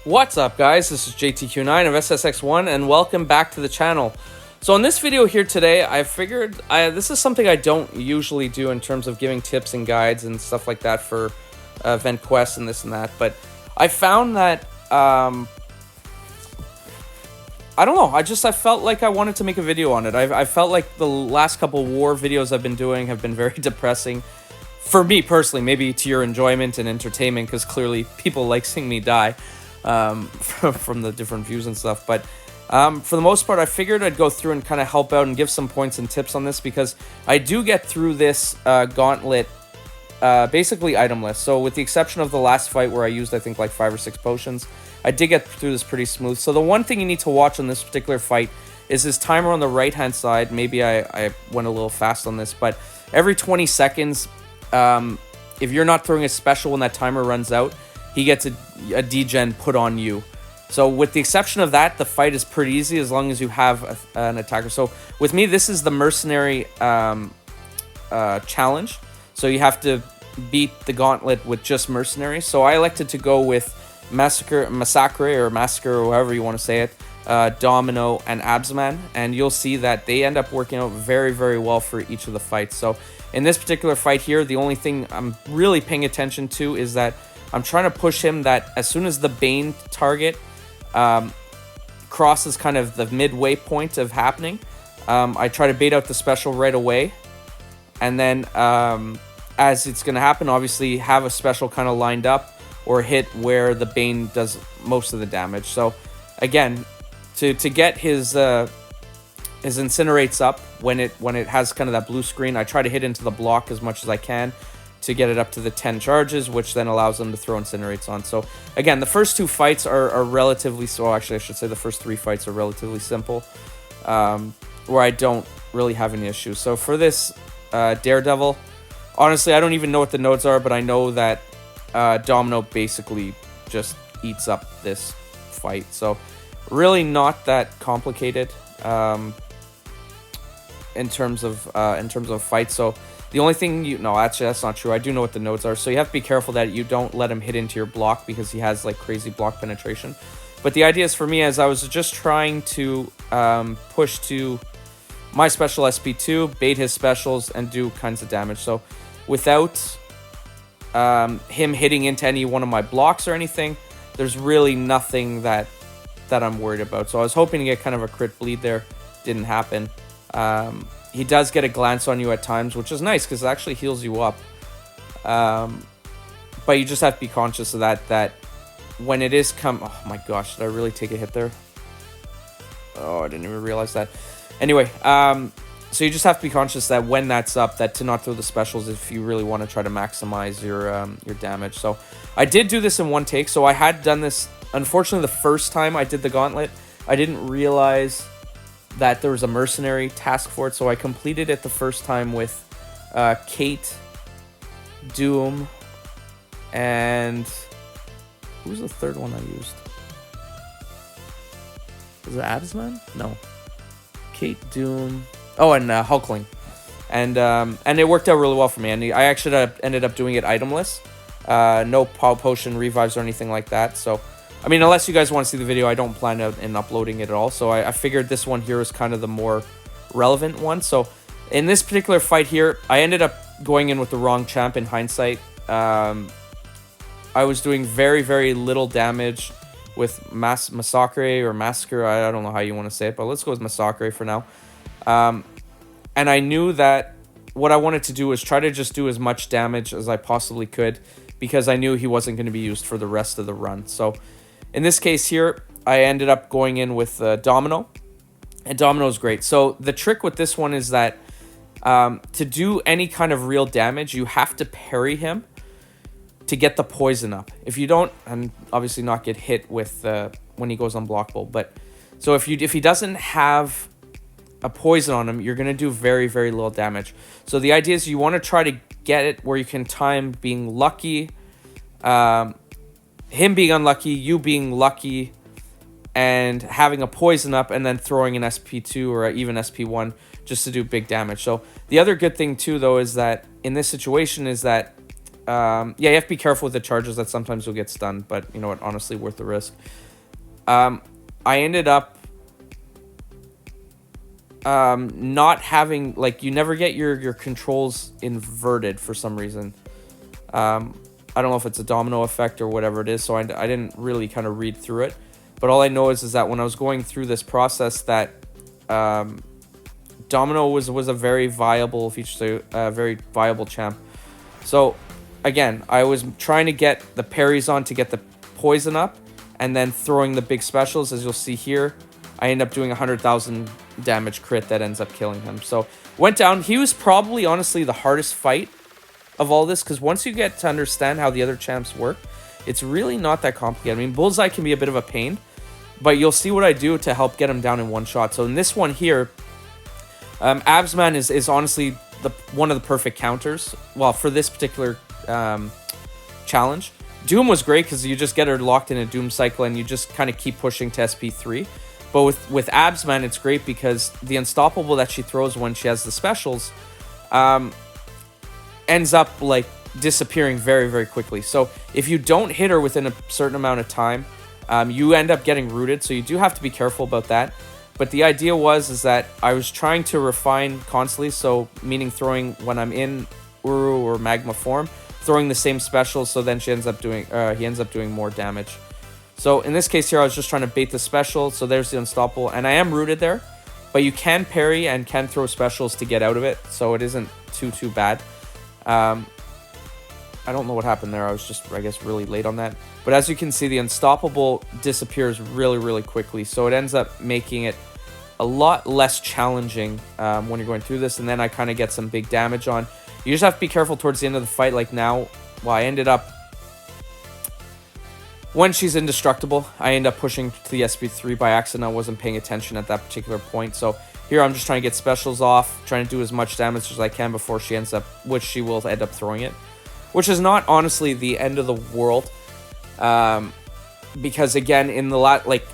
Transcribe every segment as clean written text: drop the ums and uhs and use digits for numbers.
What's up, guys? This is JTQ9 of SSX1 and welcome back to the channel. So in this video here today, I figured this is something I don't usually do in terms of giving tips and guides and stuff like that for event quests and this and that, but I found that I don't know, I felt like I wanted to make a video on it. I felt like the last couple war videos I've been doing have been very depressing for me personally, maybe to your enjoyment and entertainment, because clearly people like seeing me die. From the different views and stuff, but for the most part I figured I'd go through and kind of help out and give some points and tips on this, because I do get through this gauntlet basically itemless. So with the exception of the last fight where I used I think like 5 or 6 potions, I did get through this pretty smooth. So the one thing you need to watch on this particular fight is this timer on the right hand side. Maybe I went a little fast on this, but every 20 seconds if you're not throwing a special when that timer runs out, he gets a degen put on you. So with the exception of that, the fight is pretty easy as long as you have an attacker. So with me, this is the mercenary challenge. So you have to beat the gauntlet with just mercenary. So I elected to go with Massacre, or however you want to say it, Domino, and Absman. And you'll see that they end up working out very, very well for each of the fights. So in this particular fight here, the only thing I'm really paying attention to is that I'm trying to push him that as soon as the Bane target crosses kind of the midway point of happening, I try to bait out the special right away. And then as it's going to happen, obviously have a special kind of lined up or hit where the Bane does most of the damage. So again, to get his incinerates up when it has kind of that blue screen, I try to hit into the block as much as I can to get it up to the 10 charges, which then allows them to throw incinerates on. So again, the first 2 fights are relatively, so actually I should say the first 3 fights are relatively simple, where I don't really have any issues. So for this Daredevil, honestly, I don't even know what the nodes are, but I know that Domino basically just eats up this fight. So really not that complicated in terms of fight. So the only thing no, actually that's not true. I do know what the nodes are. So you have to be careful that you don't let him hit into your block, because he has like crazy block penetration. But the idea is for me, as I was just trying to push to my special SP2, bait his specials, and do kinds of damage. So without him hitting into any one of my blocks or anything, there's really nothing that I'm worried about. So I was hoping to get kind of a crit bleed there. Didn't happen. He does get a glance on you at times, which is nice because it actually heals you up. But you just have to be conscious of that when it is oh my gosh, did I really take a hit there? Oh, I didn't even realize that. Anyway, so you just have to be conscious that when that's up, that to not throw the specials if you really want to try to maximize your damage. So I did do this in one take. So I had done this, unfortunately, the first time I did the gauntlet, I didn't realize that there was a mercenary task for it, so I completed it the first time with Kate, Doom, and who was the third one I used? Was it Absman? No. Kate, Doom, oh, and Hulkling, and it worked out really well for me. And I actually ended up doing it itemless, no potion revives or anything like that. So I mean, unless you guys want to see the video, I don't plan on uploading it at all. So I figured this one here is kind of the more relevant one. So in this particular fight here, I ended up going in with the wrong champ in hindsight. I was doing very, very little damage with Massacre or Massacre. I don't know how you want to say it, but let's go with Massacre for now. And I knew that what I wanted to do was try to just do as much damage as I possibly could, because I knew he wasn't going to be used for the rest of the run. So in this case here, I ended up going in with Domino, and Domino is great. So the trick with this one is that to do any kind of real damage, you have to parry him to get the poison up. If you don't, and obviously not get hit with when he goes unblockable. But so if he doesn't have a poison on him, you're going to do very, very little damage. So the idea is you want to try to get it where you can time being lucky, him being unlucky, you being lucky, and having a poison up, and then throwing an SP2 or even SP1 just to do big damage. So the other good thing too, though, is that in this situation is that yeah, you have to be careful with the charges that sometimes you'll get stunned, but you know what, honestly, worth the risk. I ended up not having, like, you never get your controls inverted for some reason. I don't know if it's a domino effect or whatever it is, so I didn't really kind of read through it. But all I know is that when I was going through this process, that domino was a very viable feature, very viable champ. So again, I was trying to get the parries on to get the poison up, and then throwing the big specials. As you'll see here, I end up doing 100,000 damage crit that ends up killing him. So went down. He was probably, honestly, the hardest fight of all this, because once you get to understand how the other champs work, it's really not that complicated. I mean, Bullseye can be a bit of a pain, but you'll see what I do to help get him down in one shot. So in this one here, Absman is honestly one of the perfect counters. Well, for this particular challenge. Doom was great because you just get her locked in a Doom cycle and you just kind of keep pushing to SP3. But with Absman, it's great because the unstoppable that she throws when she has the specials ends up like disappearing very, very quickly. So if you don't hit her within a certain amount of time, you end up getting rooted. So you do have to be careful about that. But the idea is that I was trying to refine constantly. So meaning throwing when I'm in Uru or Magma form, throwing the same specials. So then he ends up doing more damage. So in this case here, I was just trying to bait the special. So there's the unstoppable, and I am rooted there, but you can parry and can throw specials to get out of it. So it isn't too bad. I don't know what happened there. I was just, I guess, really late on that. But as you can see, the unstoppable disappears really, really quickly. So it ends up making it a lot less challenging when you're going through this. And then I kind of get some big damage on. You just have to be careful towards the end of the fight. Like now, well, I ended up, when she's indestructible, I end up pushing to the SP3 by accident. I wasn't paying attention at that particular point. So here I'm just trying to get specials off, trying to do as much damage as I can before she ends up, which she will end up throwing it. Which is not, honestly, the end of the world. Because, again, in the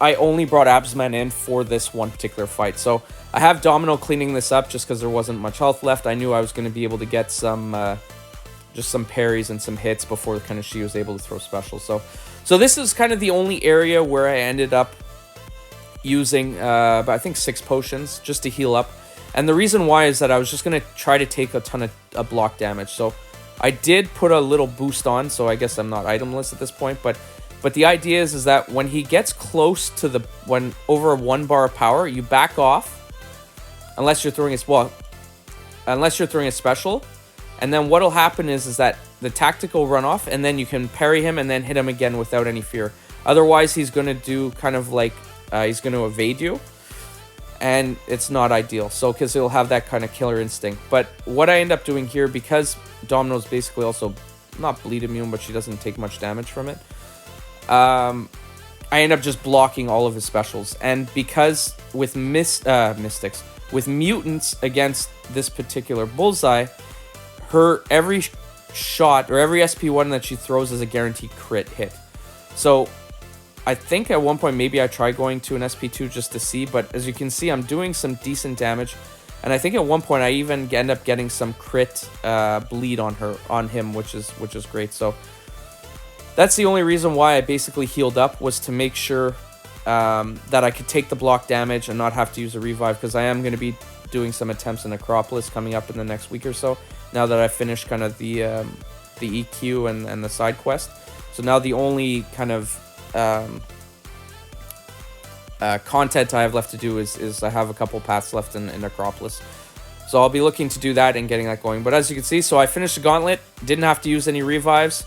I only brought Absman in for this one particular fight. So I have Domino cleaning this up just because there wasn't much health left. I knew I was going to be able to get some, just some parries and some hits before kind of she was able to throw specials. So this is kind of the only area where I ended up using, I think, 6 potions just to heal up. And the reason why is that I was just going to try to take a ton of block damage. So I did put a little boost on, so I guess I'm not itemless at this point, but the idea is that when he gets close to over a 1 bar of power, you back off, unless you're throwing a special, and then what'll happen is that the tactic will run off, and then you can parry him and then hit him again without any fear. Otherwise, he's going to do kind of like, he's going to evade you, and it's not ideal. So, because he'll have that kind of killer instinct. But what I end up doing here, because Domino's basically also not bleed immune, but she doesn't take much damage from it, I end up just blocking all of his specials. And because with mystics, with mutants against this particular Bullseye, her every shot or every SP1 that she throws is a guaranteed crit hit. So I think at one point maybe I tried going to an SP2 just to see, but as you can see, I'm doing some decent damage. And I think at one point I even end up getting some crit bleed on him, which is great. So that's the only reason why I basically healed up, was to make sure that I could take the block damage and not have to use a revive, because I am going to be doing some attempts in Acropolis coming up in the next week or so, now that I've finished kind of the EQ and the side quest. So now the only kind of content I have left to do is I have a couple paths left in Acropolis. So I'll be looking to do that and getting that going. But as you can see, so I finished the gauntlet, didn't have to use any revives.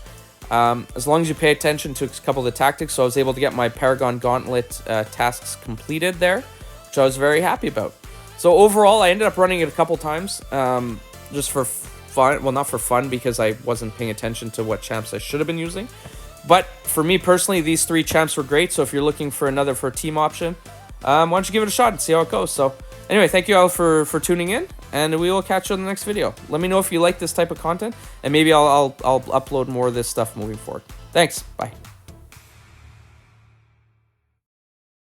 As long as you pay attention to a couple of the tactics, so I was able to get my Paragon Gauntlet tasks completed there, which I was very happy about. So overall, I ended up running it a couple times, just for fun. Well, not for fun, because I wasn't paying attention to what champs I should have been using. But for me personally, these 3 champs were great. So if you're looking for another for a team option, why don't you give it a shot and see how it goes. So anyway, thank you all for tuning in, and we will catch you in the next video. Let me know if you like this type of content, and maybe I'll upload more of this stuff moving forward. Thanks. Bye.